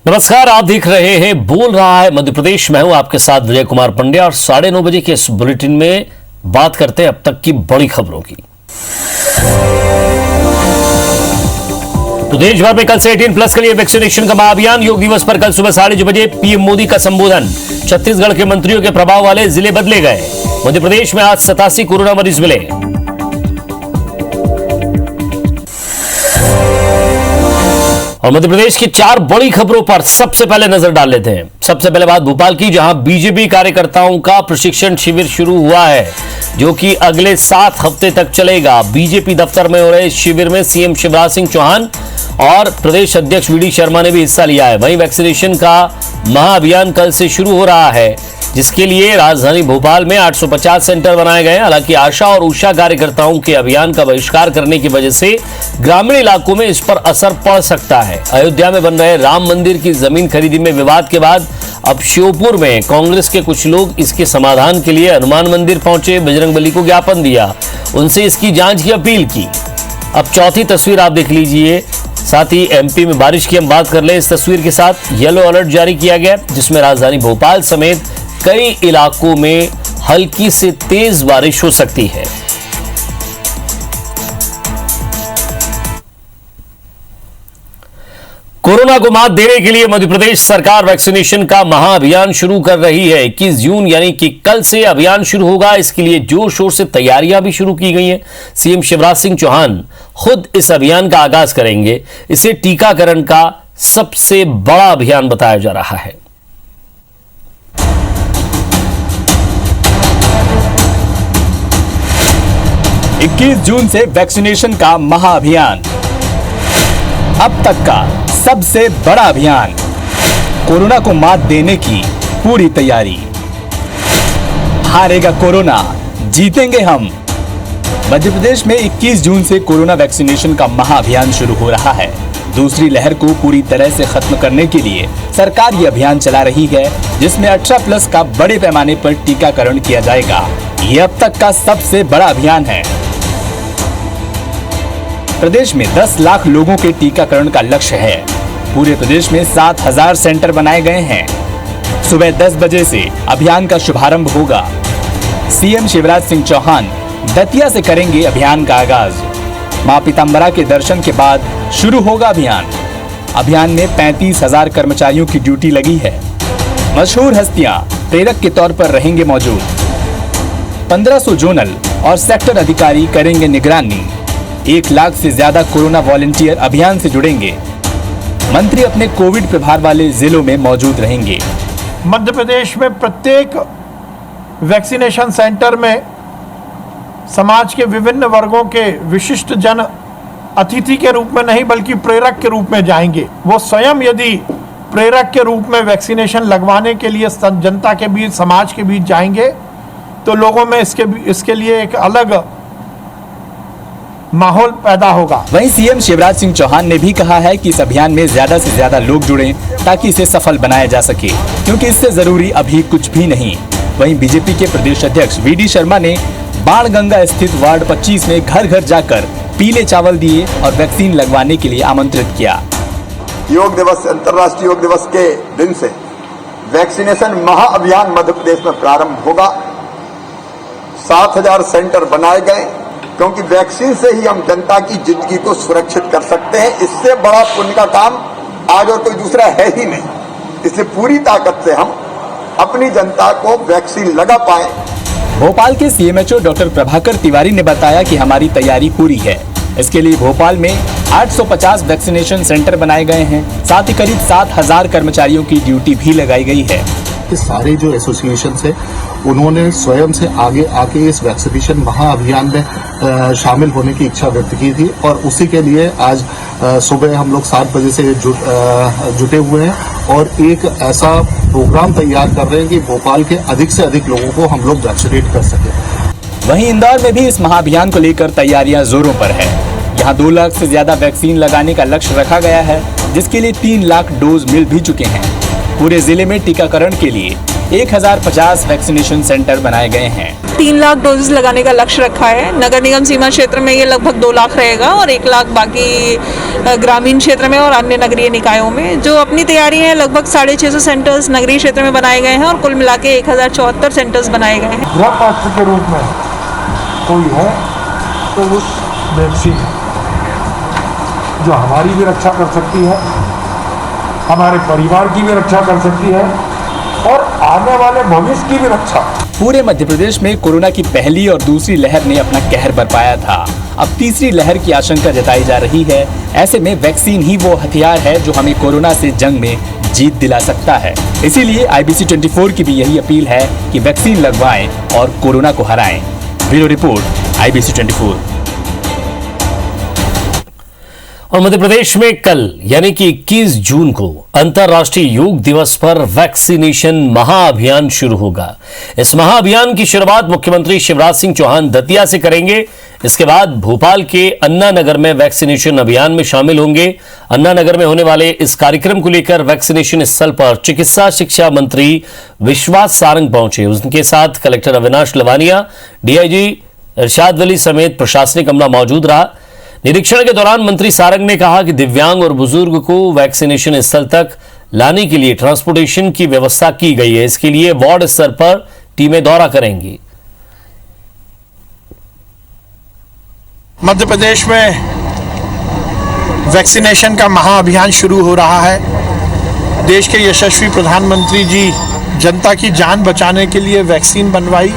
नमस्कार, आप देख रहे हैं बोल रहा है मध्य प्रदेश। मैं हूं आपके साथ विजय कुमार पंड्या और 9:30 बजे के इस बुलेटिन में बात करते हैं अब तक की बड़ी खबरों की। तो देश भर में कल से 18+ के लिए वैक्सीनेशन का महाअभियान। योग दिवस पर कल सुबह 6:30 बजे पीएम मोदी का संबोधन। छत्तीसगढ़ के मंत्रियों के प्रभाव वाले जिले बदले गए। मध्य प्रदेश में आज 87 कोरोना मरीज मिले। और मध्य प्रदेश की 4 बड़ी खबरों पर सबसे पहले नजर डाल लेते हैं। सबसे पहले बात भोपाल की, जहां बीजेपी कार्यकर्ताओं का प्रशिक्षण शिविर शुरू हुआ है, जो कि अगले 7 हफ्ते तक चलेगा। बीजेपी दफ्तर में हो रहे शिविर में सीएम शिवराज सिंह चौहान और प्रदेश अध्यक्ष वीडी शर्मा ने भी हिस्सा लिया है। वहीं वैक्सीनेशन का महाअभियान कल से शुरू हो रहा है, जिसके लिए राजधानी भोपाल में 850 सेंटर बनाए गए। हालांकि आशा और उषा कार्यकर्ताओं के अभियान का बहिष्कार करने की वजह से ग्रामीण इलाकों में इस पर असर पड़ सकता है। अयोध्या में बन रहे राम मंदिर की जमीन खरीदी में विवाद के बाद अब श्योपुर में कांग्रेस के कुछ लोग इसके समाधान के लिए हनुमान मंदिर पहुंचे, बजरंगबली को ज्ञापन दिया, उनसे इसकी जांच की अपील की। अब चौथी तस्वीर आप देख लीजिए। साथ ही एमपी में बारिश की हम बात कर ले। इस तस्वीर के साथ येलो अलर्ट जारी किया गया, जिसमें राजधानी भोपाल समेत कई इलाकों में हल्की से तेज बारिश हो सकती है। कोरोना को मात देने के लिए मध्य प्रदेश सरकार वैक्सीनेशन का महाअभियान शुरू कर रही है। 21 जून यानी कि कल से अभियान शुरू होगा। इसके लिए जोर शोर से तैयारियां भी शुरू की गई हैं। सीएम शिवराज सिंह चौहान खुद इस अभियान का आगाज करेंगे। इसे टीकाकरण का सबसे बड़ा अभियान बताया जा रहा है। इक्कीस जून से वैक्सीनेशन का महाअभियान, अब तक का सबसे बड़ा अभियान। कोरोना को मात देने की पूरी तैयारी। हारेगा कोरोना, जीतेंगे हम। मध्य प्रदेश में 21 जून से कोरोना वैक्सीनेशन का महाअभियान शुरू हो रहा है। दूसरी लहर को पूरी तरह से खत्म करने के लिए सरकार ये अभियान चला रही है, जिसमें 18+ का बड़े पैमाने पर टीकाकरण किया जाएगा। ये अब तक का सबसे बड़ा अभियान है। प्रदेश में 10 लाख लोगों के टीकाकरण का लक्ष्य है। पूरे प्रदेश में 7000 सेंटर बनाए गए हैं। सुबह 10 बजे से अभियान का शुभारंभ होगा। सीएम शिवराज सिंह चौहान दतिया से करेंगे अभियान का आगाज। मां पीताम्बरा के दर्शन के बाद शुरू होगा अभियान। अभियान में 35,000 कर्मचारियों की ड्यूटी लगी है। मशहूर हस्तियां प्रेरक के तौर पर रहेंगे मौजूद। 1500 जोनल और सेक्टर अधिकारी करेंगे निगरानी। 1 लाख से ज्यादा कोरोना वॉलंटियर अभियान से जुड़ेंगे। मंत्री अपने कोविड प्रभार वाले जिलों में मौजूद रहेंगे। मध्य प्रदेश में प्रत्येक वैक्सीनेशन सेंटर में समाज के विभिन्न वर्गों के विशिष्ट जन अतिथि के रूप में नहीं बल्कि प्रेरक के रूप में जाएंगे। वो स्वयं यदि प्रेरक के रूप में वैक्सीनेशन लगवाने के लिए जनता के बीच, समाज के बीच जाएंगे तो लोगों में इसके लिए एक अलग माहौल पैदा होगा। वहीं सीएम शिवराज सिंह चौहान ने भी कहा है कि इस अभियान में ज्यादा से ज्यादा लोग जुड़ें ताकि इसे सफल बनाया जा सके, क्योंकि इससे जरूरी अभी कुछ भी नहीं। वहीं बीजेपी के प्रदेश अध्यक्ष वीडी शर्मा ने बाणगंगा स्थित वार्ड 25 में घर घर जाकर पीले चावल दिए और वैक्सीन लगवाने के लिए आमंत्रित किया। योग दिवस, अंतर्राष्ट्रीय योग दिवस के दिन से वैक्सीनेशन महाअभियान मध्य प्रदेश में प्रारंभ होगा। 7000 सेंटर बनाए गए, क्योंकि वैक्सीन से ही हम जनता की जिंदगी को सुरक्षित कर सकते हैं। इससे बड़ा पुण्य का काम आज और कोई दूसरा है ही नहीं। इसलिए पूरी ताकत से हम अपनी जनता को वैक्सीन लगा पाए। भोपाल के सीएमएचओ डॉक्टर प्रभाकर तिवारी ने बताया कि हमारी तैयारी पूरी है। इसके लिए भोपाल में 850 वैक्सीनेशन सेंटर बनाए गए हैं। साथ ही करीब 7000 कर्मचारियों की ड्यूटी भी लगाई गई है। सारे जो एसोसिएशन है उन्होंने स्वयं से आगे आके इस वैक्सीनेशन महाअभियान में शामिल होने की इच्छा व्यक्त की थी और उसी के लिए आज सुबह हम लोग 7 बजे से जुटे हुए हैं और एक ऐसा प्रोग्राम तैयार कर रहे हैं कि भोपाल के अधिक से अधिक लोगों को हम लोग वैक्सीनेट कर सकें। वहीं इंदौर में भी इस महाअभियान को लेकर तैयारियां जोरों पर है। यहाँ 2 लाख से ज्यादा वैक्सीन लगाने का लक्ष्य रखा गया है, जिसके लिए 3 लाख डोज मिल भी चुके हैं। पूरे जिले में टीकाकरण के लिए 1050 वैक्सीनेशन सेंटर बनाए गए हैं। 3 लाख डोजेस लगाने का लक्ष्य रखा है। नगर निगम सीमा क्षेत्र में ये लगभग 2 लाख रहेगा और 1 लाख बाकी ग्रामीण क्षेत्र में और अन्य नगरीय निकायों में। जो अपनी तैयारी है, लगभग 650 सेंटर्स नगरीय क्षेत्र में बनाए गए हैं और कुल मिला के 1074 सेंटर्स बनाए गए हैं। गृह राष्ट्र के रूप में कोई है तो उस वैक्सीन जो हमारी भी रक्षा कर सकती है, हमारे परिवार की भी रक्षा कर सकती है और आने वाले भविष्य की भी रक्षा। पूरे मध्य प्रदेश में कोरोना की पहली और दूसरी लहर ने अपना कहर बरपाया था। अब तीसरी लहर की आशंका जताई जा रही है। ऐसे में वैक्सीन ही वो हथियार है जो हमें कोरोना से जंग में जीत दिला सकता है। इसीलिए IBC 24 की भी यही अपील है कि वैक्सीन लगवाएं और कोरोना को हराएं। Bureau report, IBC 24। और मध्य प्रदेश में कल यानी कि 21 जून को अंतर्राष्ट्रीय योग दिवस पर वैक्सीनेशन महाअभियान शुरू होगा। इस महाअभियान की शुरुआत मुख्यमंत्री शिवराज सिंह चौहान दतिया से करेंगे। इसके बाद भोपाल के अन्ना नगर में वैक्सीनेशन अभियान में शामिल होंगे। अन्ना नगर में होने वाले इस कार्यक्रम को लेकर वैक्सीनेशन स्थल पर चिकित्सा शिक्षा मंत्री विश्वास सारंग पहुंचे। उनके साथ कलेक्टर अविनाश लवानिया, DIG इरशाद वली समेत प्रशासनिक अमला मौजूद रहा। निरीक्षण के दौरान मंत्री सारंग ने कहा कि दिव्यांग और बुजुर्ग को वैक्सीनेशन स्थल तक लाने के लिए ट्रांसपोर्टेशन की व्यवस्था की गई है। इसके लिए वार्ड स्तर पर टीमें दौरा करेंगी। मध्य प्रदेश में वैक्सीनेशन का महाअभियान शुरू हो रहा है। देश के यशस्वी प्रधानमंत्री जी जनता की जान बचाने के लिए वैक्सीन बनवाई,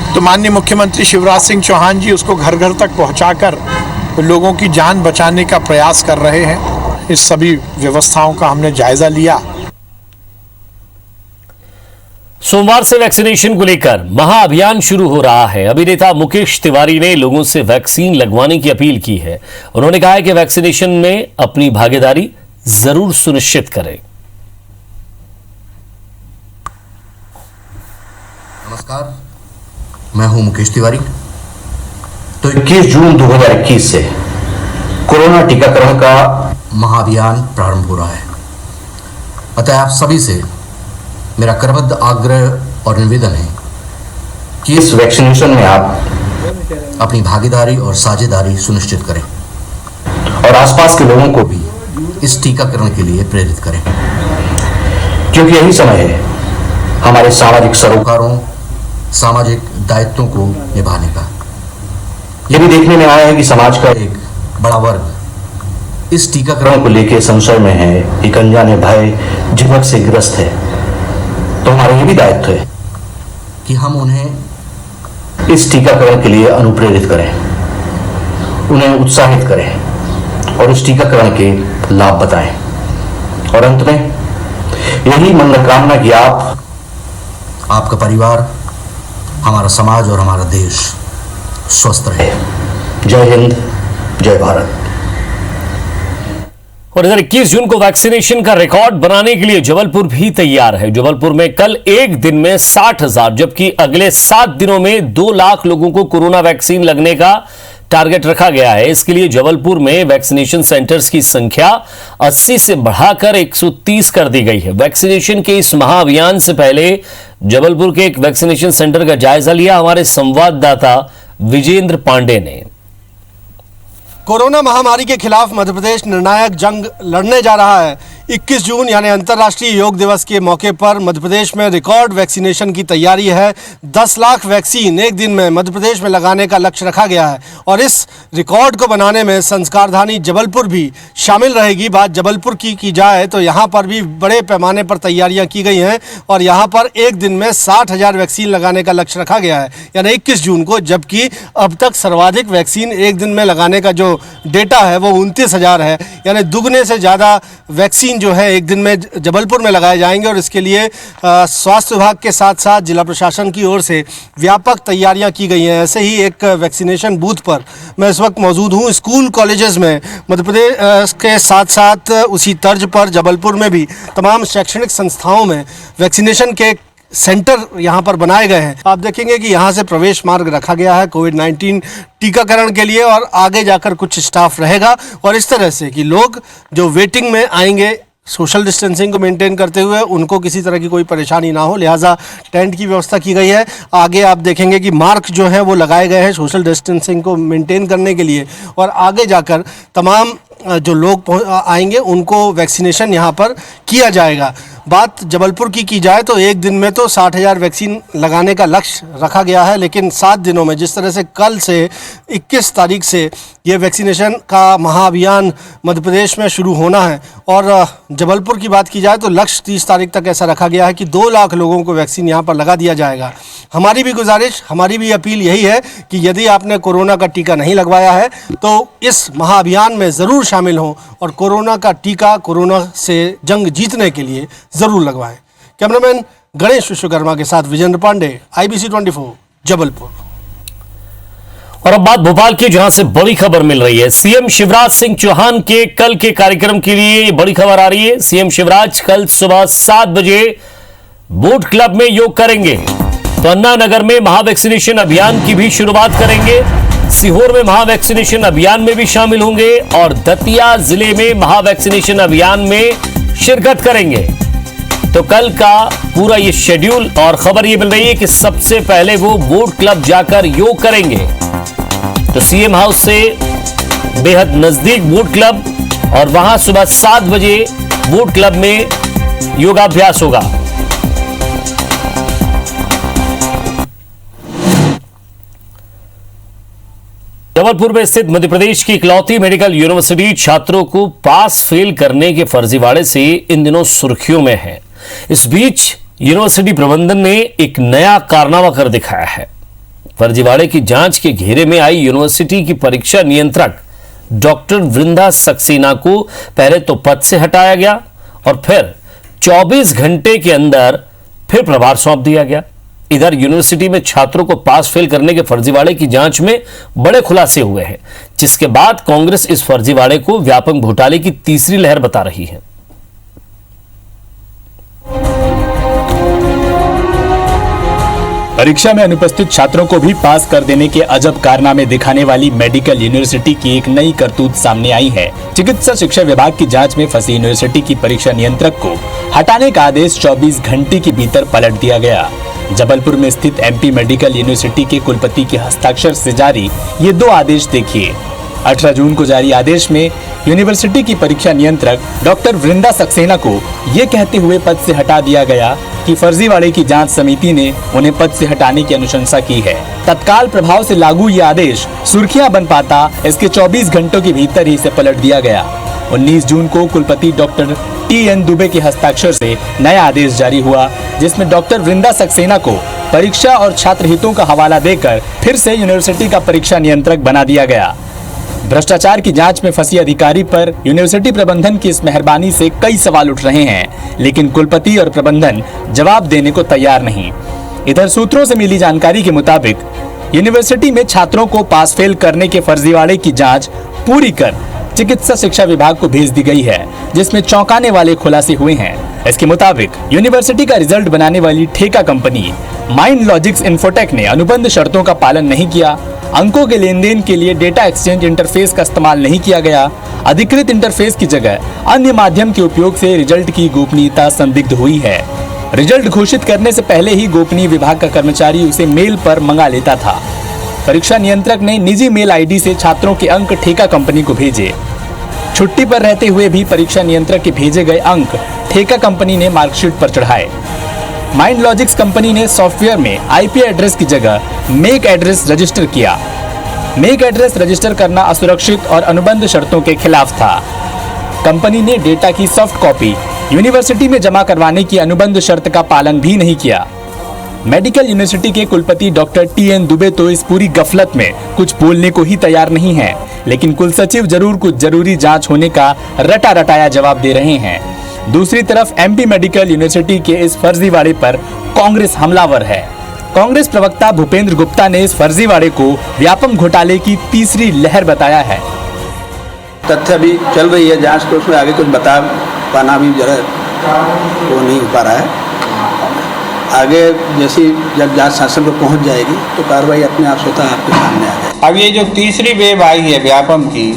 तो माननीय मुख्यमंत्री शिवराज सिंह चौहान जी उसको घर घर तक पहुंचाकर लोगों की जान बचाने का प्रयास कर रहे हैं। इस सभी व्यवस्थाओं का हमने जायजा लिया। सोमवार से वैक्सीनेशन को लेकर महाअभियान शुरू हो रहा है। अभिनेता मुकेश तिवारी ने लोगों से वैक्सीन लगवाने की अपील की है। उन्होंने कहा है कि वैक्सीनेशन में अपनी भागीदारी जरूर सुनिश्चित करें। नमस्कार, मैं हूं मुकेश तिवारी। तो 21 जून 2021 से कोरोना टीकाकरण का महाअभियान प्रारंभ हो रहा है। अतः आप सभी से मेरा करबद्ध आग्रह और निवेदन है कि इस वैक्सीनेशन में आप अपनी भागीदारी और साझेदारी सुनिश्चित करें और आसपास के लोगों को भी इस टीकाकरण के लिए प्रेरित करें, क्योंकि यही समय है हमारे सामाजिक सरोकारों, सामाजिक दायित्वों को निभाने का। यह भी देखने में आया है कि समाज का एक बड़ा वर्ग इस टीकाकरण को लेकर संशय में है, एक अनजाने भय, झिझक से ग्रस्त है। तो हमारा यह भी दायित्व है कि हम उन्हें इस टीकाकरण के लिए अनुप्रेरित करें, उन्हें उत्साहित करें और इस टीकाकरण के लाभ बताएं। और अंत में यही मनोकामना कि आपका परिवार, हमारा समाज और हमारा देश स्वस्थ रहे। जय हिंद, जय भारत। और इधर 21 जून को वैक्सीनेशन का रिकॉर्ड बनाने के लिए जबलपुर भी तैयार है। जबलपुर में कल एक दिन में 60,000 जबकि अगले 7 दिनों में 2 लाख लोगों को कोरोना वैक्सीन लगने का टारगेट रखा गया है। इसके लिए जबलपुर में वैक्सीनेशन सेंटर्स की संख्या 80 से बढ़ाकर 130 कर दी गई है। वैक्सीनेशन के इस महाअभियान से पहले जबलपुर के एक वैक्सीनेशन सेंटर का जायजा लिया हमारे संवाददाता विजेंद्र पांडे ने। कोरोना महामारी के खिलाफ मध्य प्रदेश निर्णायक जंग लड़ने जा रहा है। 21 जून यानी अंतर्राष्ट्रीय योग दिवस के मौके पर मध्य प्रदेश में रिकॉर्ड वैक्सीनेशन की तैयारी है। 10 लाख वैक्सीन एक दिन में मध्य प्रदेश में लगाने का लक्ष्य रखा गया है और इस रिकॉर्ड को बनाने में संस्कारधानी जबलपुर भी शामिल रहेगी। बात जबलपुर की जाए तो यहाँ पर भी बड़े पैमाने पर तैयारियाँ की गई हैं और यहाँ पर एक दिन में 60,000 वैक्सीन लगाने का लक्ष्य रखा गया है यानी 21 जून को, जबकि अब तक सर्वाधिक वैक्सीन एक दिन में लगाने का जो डेटा है वो 29,000 है। यानी दुगने से ज़्यादा वैक्सीन जो है एक दिन में जबलपुर में लगाए जाएंगे और इसके लिए स्वास्थ्य विभाग के साथ साथ जिला प्रशासन की ओर से व्यापक तैयारियां की गई हैं। ऐसे ही एक वैक्सीनेशन बूथ पर मैं इस वक्त मौजूद हूं। स्कूल कॉलेजेस में मध्य प्रदेश के साथ साथ उसी तर्ज पर जबलपुर में भी तमाम शैक्षणिक संस्थाओं में वैक्सीनेशन के सेंटर यहाँ पर बनाए गए हैं। आप देखेंगे कि यहाँ से प्रवेश मार्ग रखा गया है कोविड-19 टीकाकरण के लिए और आगे जाकर कुछ स्टाफ रहेगा और इस तरह से कि लोग जो वेटिंग में आएंगे सोशल डिस्टेंसिंग को मेंटेन करते हुए उनको किसी तरह की कोई परेशानी ना हो, लिहाजा टेंट की व्यवस्था की गई है। आगे आप देखेंगे कि मार्क जो है वो लगाए गए हैं सोशल डिस्टेंसिंग को मेंटेन करने के लिए, और आगे जाकर तमाम जो लोग आएंगे उनको वैक्सीनेशन यहाँ पर किया जाएगा। बात जबलपुर की जाए तो एक दिन में तो 60,000 वैक्सीन लगाने का लक्ष्य रखा गया है, लेकिन 7 दिनों में जिस तरह से कल से 21 तारीख से ये वैक्सीनेशन का महाअभियान मध्य प्रदेश में शुरू होना है, और जबलपुर की बात की जाए तो लक्ष्य 30 तारीख तक ऐसा रखा गया है कि 2 लाख लोगों को वैक्सीन यहाँ पर लगा दिया जाएगा। हमारी भी गुजारिश, हमारी भी अपील यही है कि यदि आपने कोरोना का टीका नहीं लगवाया है तो इस महाअभियान में ज़रूर शामिल हों और कोरोना का टीका, कोरोना से जंग जीतने के लिए ज़रूर लगवाएं। कैमरामैन गणेश विश्वकर्मा के साथ विजेंद्र पांडे, IBC 24, जबलपुर। और अब बात भोपाल की, जहां से बड़ी खबर मिल रही है। सीएम शिवराज सिंह चौहान के कल के कार्यक्रम के लिए बड़ी खबर आ रही है। सीएम शिवराज कल सुबह 7 बजे बोट क्लब में योग करेंगे। पन्ना नगर में महावैक्सीनेशन अभियान की भी शुरुआत करेंगे। सीहोर में महावैक्सीनेशन अभियान में भी शामिल होंगे और दतिया जिले में महावैक्सीनेशन अभियान में शिरकत करेंगे। तो कल का पूरा ये शेड्यूल, और खबर ये मिल रही है कि सबसे पहले वो बोट क्लब जाकर योग करेंगे। तो सीएम हाउस से बेहद नजदीक बोट क्लब, और वहां सुबह 7 बजे बोट क्लब में योगाभ्यास होगा। जबलपुर में स्थित मध्य प्रदेश की इकलौती मेडिकल यूनिवर्सिटी छात्रों को पास फेल करने के फर्जीवाड़े से इन दिनों सुर्खियों में है। इस बीच यूनिवर्सिटी प्रबंधन ने एक नया कारनामा कर दिखाया है। फर्जीवाड़े की जांच के घेरे में आई यूनिवर्सिटी की परीक्षा नियंत्रक डॉक्टर वृंदा सक्सेना को पहले तो पद से हटाया गया और फिर 24 घंटे के अंदर फिर प्रभार सौंप दिया गया। इधर यूनिवर्सिटी में छात्रों को पास फेल करने के फर्जीवाड़े की जांच में बड़े खुलासे हुए हैं, जिसके बाद कांग्रेस इस फर्जीवाड़े को व्यापक घोटाले की तीसरी लहर बता रही है। परीक्षा में अनुपस्थित छात्रों को भी पास कर देने के अजब कारनामे दिखाने वाली मेडिकल यूनिवर्सिटी की एक नई करतूत सामने आई है। चिकित्सा शिक्षा विभाग की जांच में फंसी यूनिवर्सिटी की परीक्षा नियंत्रक को हटाने का आदेश 24 घंटे के भीतर पलट दिया गया। जबलपुर में स्थित MP मेडिकल यूनिवर्सिटी के कुलपति के हस्ताक्षर से जारी ये 2 आदेश देखिए। 18 जून को जारी आदेश में यूनिवर्सिटी की परीक्षा नियंत्रक डॉक्टर वृंदा सक्सेना को ये कहते हुए पद से हटा दिया गया कि फर्जीवाड़े की जांच समिति ने उन्हें पद से हटाने की अनुशंसा की है। तत्काल प्रभाव से लागू ये आदेश सुर्खियां बन पाता इसके 24 घंटों के भीतर ही इसे पलट दिया गया। 19 जून को कुलपति डॉक्टर TN दुबे के हस्ताक्षर से नया आदेश जारी हुआ, जिसमें डॉक्टर वृंदा सक्सेना को परीक्षा और छात्र हितों का हवाला देकर फिर से यूनिवर्सिटी का परीक्षा नियंत्रक बना दिया गया। भ्रष्टाचार की जांच में फंसी अधिकारी पर यूनिवर्सिटी प्रबंधन की इस मेहरबानी से कई सवाल उठ रहे हैं, लेकिन कुलपति और प्रबंधन जवाब देने को तैयार नहीं। इधर सूत्रों से मिली जानकारी के मुताबिक यूनिवर्सिटी में छात्रों को पास फेल करने के फर्जीवाड़े की जांच पूरी कर चिकित्सा शिक्षा विभाग को भेज दी गई है, जिसमें चौंकाने वाले खुलासे हुए हैं। इसके मुताबिक यूनिवर्सिटी का रिजल्ट बनाने वाली ठेका कंपनी माइंड लॉजिक्स इन्फोटेक ने अनुबंध शर्तों का पालन नहीं किया। अंकों के लेन देन के लिए डेटा एक्सचेंज इंटरफेस का इस्तेमाल नहीं किया गया। अधिकृत इंटरफेस की जगह अन्य माध्यम के उपयोग से रिजल्ट की गोपनीयता संदिग्ध हुई है। रिजल्ट घोषित करने से पहले ही गोपनीय विभाग का कर्मचारी उसे मेल पर मंगा लेता था। परीक्षा नियंत्रक ने निजी मेल ID से छात्रों के अंक ठेका कंपनी को भेजे। छुट्टी पर रहते हुए भी परीक्षा नियंत्रक के भेजे गए अंक ठेका कंपनी ने मार्कशीट पर चढ़ाए। माइंड लॉजिक्स कंपनी ने सॉफ्टवेयर में IP एड्रेस की जगह मेक एड्रेस रजिस्टर किया। मेक एड्रेस रजिस्टर करना असुरक्षित और अनुबंध शर्तों के खिलाफ था। कंपनी ने डेटा की सॉफ्ट कॉपी यूनिवर्सिटी में जमा करवाने की अनुबंध शर्त का पालन भी नहीं किया। मेडिकल यूनिवर्सिटी के कुलपति डॉक्टर TN दुबे तो इस पूरी गफलत में कुछ बोलने को ही तैयार नहीं है, लेकिन कुल सचिव जरूर कुछ जरूरी जांच होने का रटा रटाया जवाब दे रहे हैं। दूसरी तरफ MP मेडिकल यूनिवर्सिटी के इस फर्जीवाड़े पर कांग्रेस हमलावर है। कांग्रेस प्रवक्ता भूपेंद्र गुप्ता ने इस फर्जीवाड़े को व्यापक घोटाले की तीसरी लहर बताया है। तथ्य अभी चल रही है जांच, तो उसमें आगे कुछ बता पाना भी जरा वो नहीं हो पा रहा है। आगे जैसी जब जांच शासन को पहुंच जाएगी तो कार्रवाई अपने आप स्वतः आपके सामने आ जाएगी। अब ये जो तीसरी वेव आई है व्यापम की,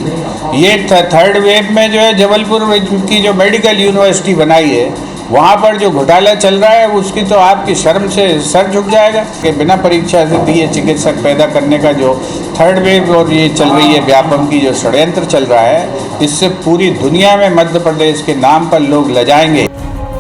ये थर्ड वेव में जो है जबलपुर की जो मेडिकल यूनिवर्सिटी बनाई है वहाँ पर जो घोटाला चल रहा है उसकी तो आपकी शर्म से सर झुक जाएगा कि बिना परीक्षा से दिए चिकित्सक पैदा करने का जो थर्ड वेव और ये चल रही है व्यापम की जो षड्यंत्र चल रहा है, इससे पूरी दुनिया में मध्य प्रदेश के नाम पर लोग लजाएंगे।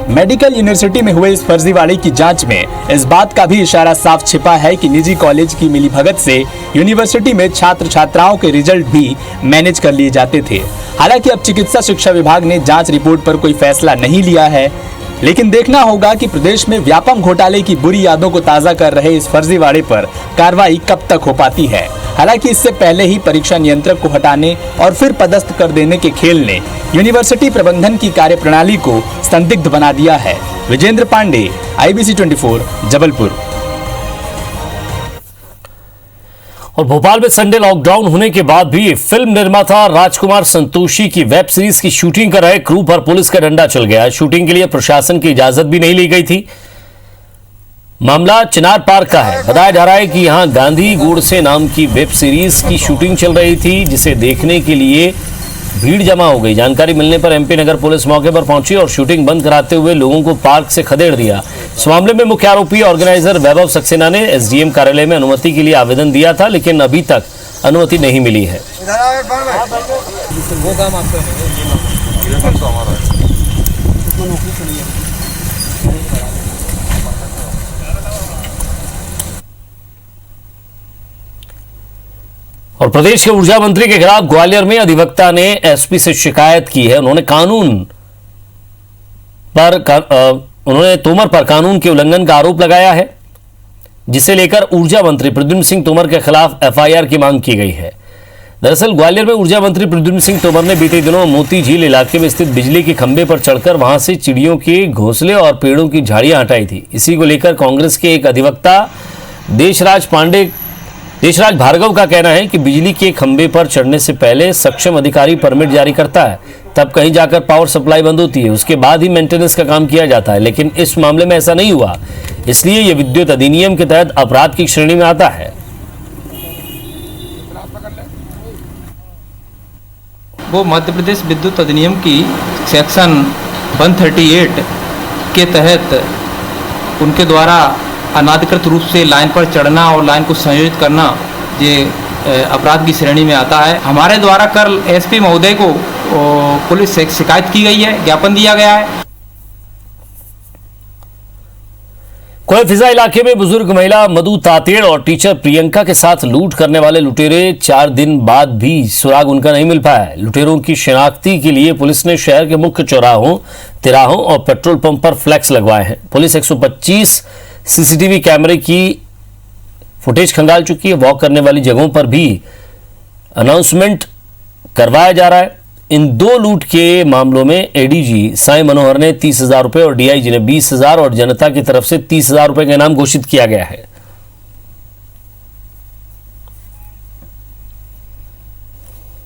मेडिकल यूनिवर्सिटी में हुए इस फर्जीवाड़े की जांच में इस बात का भी इशारा साफ छिपा है कि निजी कॉलेज की मिलीभगत से यूनिवर्सिटी में छात्र छात्राओं के रिजल्ट भी मैनेज कर लिए जाते थे। हालांकि अब चिकित्सा शिक्षा विभाग ने जांच रिपोर्ट पर कोई फैसला नहीं लिया है, लेकिन देखना होगा कि प्रदेश में व्यापम घोटाले की बुरी यादों को ताजा कर रहे इस फर्जीवाड़े पर कार्रवाई कब तक हो पाती है। हालांकि इससे पहले ही परीक्षा नियंत्रक को हटाने और फिर पदस्थ कर देने के खेल ने यूनिवर्सिटी प्रबंधन की कार्यप्रणाली को संदिग्ध बना दिया है। विजेंद्र पांडे, IBC 24, जबलपुर। और भोपाल में संडे लॉकडाउन होने के बाद भी फिल्म निर्माता राजकुमार संतोषी की वेब सीरीज की शूटिंग कर रहे क्रू पर पुलिस का डंडा चल गया। शूटिंग के लिए प्रशासन की इजाजत भी नहीं ली गई थी। मामला चिनार पार्क का है। बताया जा रहा है कि यहां गांधी गोडसे नाम की वेब सीरीज की शूटिंग चल रही थी, जिसे देखने के लिए भीड़ जमा हो गई। जानकारी मिलने पर MP नगर पुलिस मौके पर पहुंची और शूटिंग बंद कराते हुए लोगों को पार्क से खदेड़ दिया। इस मामले में मुख्य आरोपी ऑर्गेनाइजर वैभव सक्सेना ने SDM कार्यालय में अनुमति के लिए आवेदन दिया था, लेकिन अभी तक अनुमति नहीं मिली है। और प्रदेश के ऊर्जा मंत्री के खिलाफ ग्वालियर में अधिवक्ता ने SP से शिकायत की है। उन्होंने तोमर पर कानून के उल्लंघन का आरोप लगाया है, जिसे लेकर ऊर्जा मंत्री प्रद्युम्न सिंह तोमर के खिलाफ FIR की मांग की गई है। दरअसल ग्वालियर में ऊर्जा मंत्री प्रद्युम्न सिंह तोमर ने बीते दिनों मोती झील इलाके में स्थित बिजली के खंभे पर चढ़कर वहां से चिड़ियों के घोंसले और पेड़ों की झाड़ियां हटाई थी। इसी को लेकर कांग्रेस के एक अधिवक्ता देशराज भार्गव का कहना है कि बिजली के खंभे पर चढ़ने से पहले सक्षम अधिकारी परमिट जारी करता है, तब कहीं जाकर पावर सप्लाई बंद होती है, उसके बाद ही मेंटेनेंस का काम किया जाता है। लेकिन इस मामले में ऐसा नहीं हुआ, इसलिए यह विद्युत अधिनियम के तहत अपराध की श्रेणी में आता है। वो मध्य प्रदेश विद्युत अधिनियम की सेक्शन 138 के तहत उनके द्वारा अनाधिकृत रूप से लाइन पर चढ़ना और लाइन को संयोजित करना ये अपराध की श्रेणी में आता है। हमारे द्वारा कल SP महोदय को पुलिस से शिकायत की गई है, ज्ञापन दिया गया है। कोई फिजा इलाके में बुजुर्ग महिला मधु तातेड़ और टीचर प्रियंका के साथ लूट करने वाले लुटेरे 4 दिन बाद भी सुराग उनका नहीं मिल पाया है। लुटेरों की शिनाख्ती के लिए पुलिस ने शहर के मुख्य चौराहों, तिराहों और पेट्रोल पंप पर फ्लैक्स लगवाए हैं। पुलिस 125 CCTV कैमरे की फुटेज खंगाल चुकी है। वॉक करने वाली जगहों पर भी अनाउंसमेंट करवाया जा रहा है। इन 2 लूट के मामलों में ADG साई मनोहर ने 30,000 रुपए और DIG ने 20,000 और जनता की तरफ से 30,000 रुपए का इनाम घोषित किया गया है।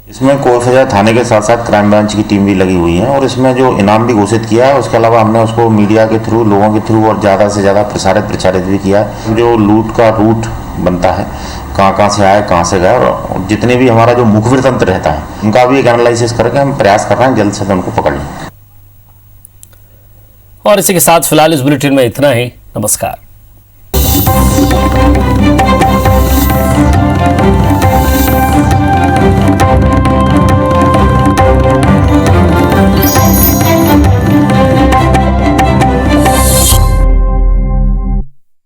इसमें कोरफजा थाने के साथ साथ क्राइम ब्रांच की टीम भी लगी हुई है और इसमें जो इनाम भी घोषित किया है, उसके अलावा हमने उसको मीडिया के थ्रू, लोगों के थ्रू और ज़्यादा से ज़्यादा प्रचारित भी किया है। जो लूट का रूट बनता है, कहाँ से आए, कहाँ से गए, और जितने भी हमारा जो मुखबिर तंत्र रहता है, उनका भी एक एनालिसिस करके हम प्रयास कर रहे हैं जल्द से जल्द उनको पकड़ लें। और इसी के साथ फिलहाल इस बुलेटिन में इतना ही। नमस्कार।